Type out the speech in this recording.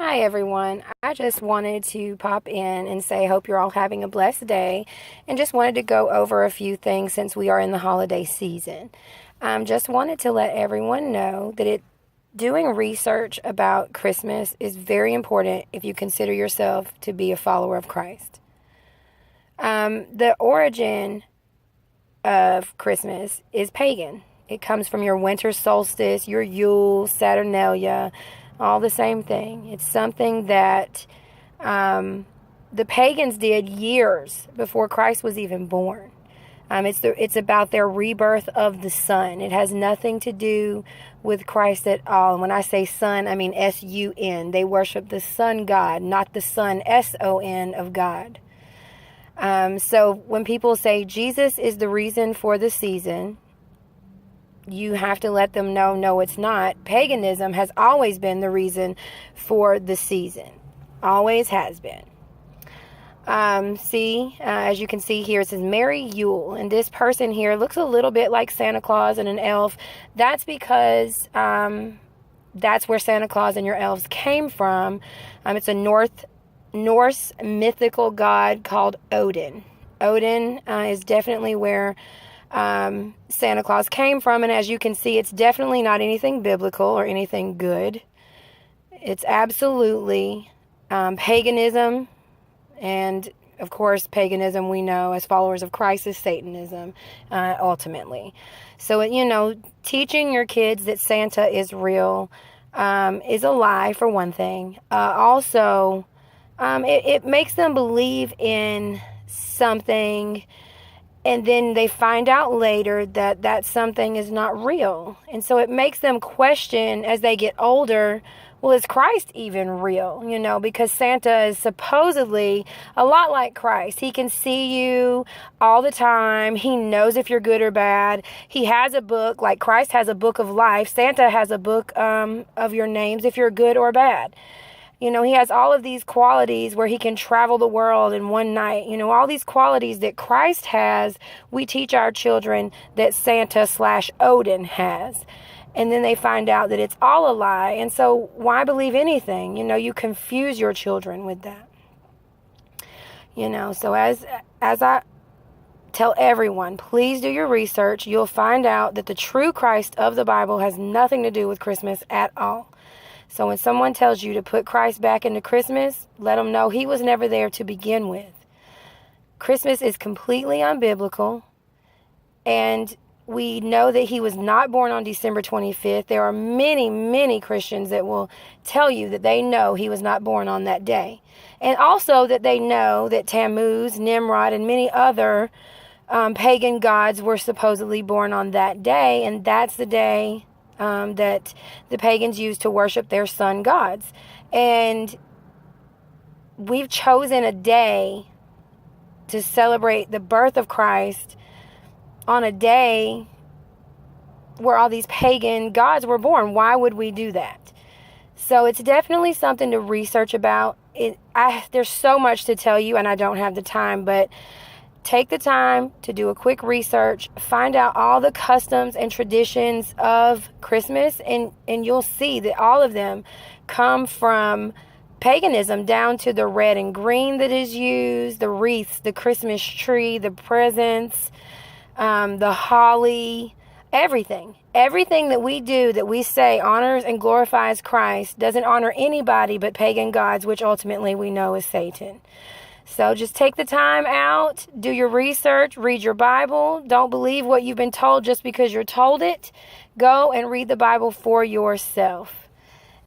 Hi everyone. I just wanted to pop in and say hope you're all having a blessed day and just wanted to go over a few things since we are in the holiday season. Just wanted to let everyone know that doing research about Christmas is very important if you consider yourself to be a follower of Christ. The origin of Christmas is pagan. It comes from your winter solstice, your Yule, Saturnalia, all the same thing. It's something that the pagans did years before Christ was even born. It's about their rebirth of the sun. It has nothing to do with Christ at all. And when I say sun, I mean S-U-N. They worship the sun god, not the son, S-O-N, of God. So when people say Jesus is the reason for the season, you have to let them know, no, it's not. Paganism has always been the reason for the season. Always has been. As you can see here, it says Merry Yule. And this person here looks a little bit like Santa Claus and an elf. That's because that's where Santa Claus and your elves came from. It's a Norse mythical god called Odin. Odin is definitely where Santa Claus came from, and as you can see, it's definitely not anything biblical or anything good. It's absolutely paganism, and of course paganism, we know as followers of Christ, is Satanism ultimately. So teaching your kids that Santa is real is a lie, for one thing. Also it makes them believe in something, and then they find out later that that something is not real. And so it makes them question as they get older, well, is Christ even real? Because Santa is supposedly a lot like Christ. He can see you all the time. He knows if you're good or bad. He has a book, like Christ has a book of life. Santa has a book of your names if you're good or bad. He has all of these qualities where he can travel the world in one night. All these qualities that Christ has, we teach our children that Santa/Odin has. And then they find out that it's all a lie. And so why believe anything? You confuse your children with that. So as I tell everyone, please do your research. You'll find out that the true Christ of the Bible has nothing to do with Christmas at all. So when someone tells you to put Christ back into Christmas, let them know he was never there to begin with. Christmas is completely unbiblical, and we know that he was not born on December 25th. There are many, many Christians that will tell you that they know he was not born on that day. And also that they know that Tammuz, Nimrod, and many other pagan gods were supposedly born on that day, and that's the day that the pagans used to worship their sun gods. And we've chosen a day to celebrate the birth of Christ on a day where all these pagan gods were born. Why would we do that? So it's definitely something to research about. There's so much to tell you, and I don't have the time, but take the time to do a quick research, find out all the customs and traditions of Christmas, and you'll see that all of them come from paganism, down to the red and green that is used, the wreaths, the Christmas tree, the presents, the holly, everything. Everything that we do, that we say honors and glorifies Christ, doesn't honor anybody but pagan gods, which ultimately we know is Satan. So just take the time out, do your research, read your Bible. Don't believe what you've been told just because you're told it. Go and read the Bible for yourself.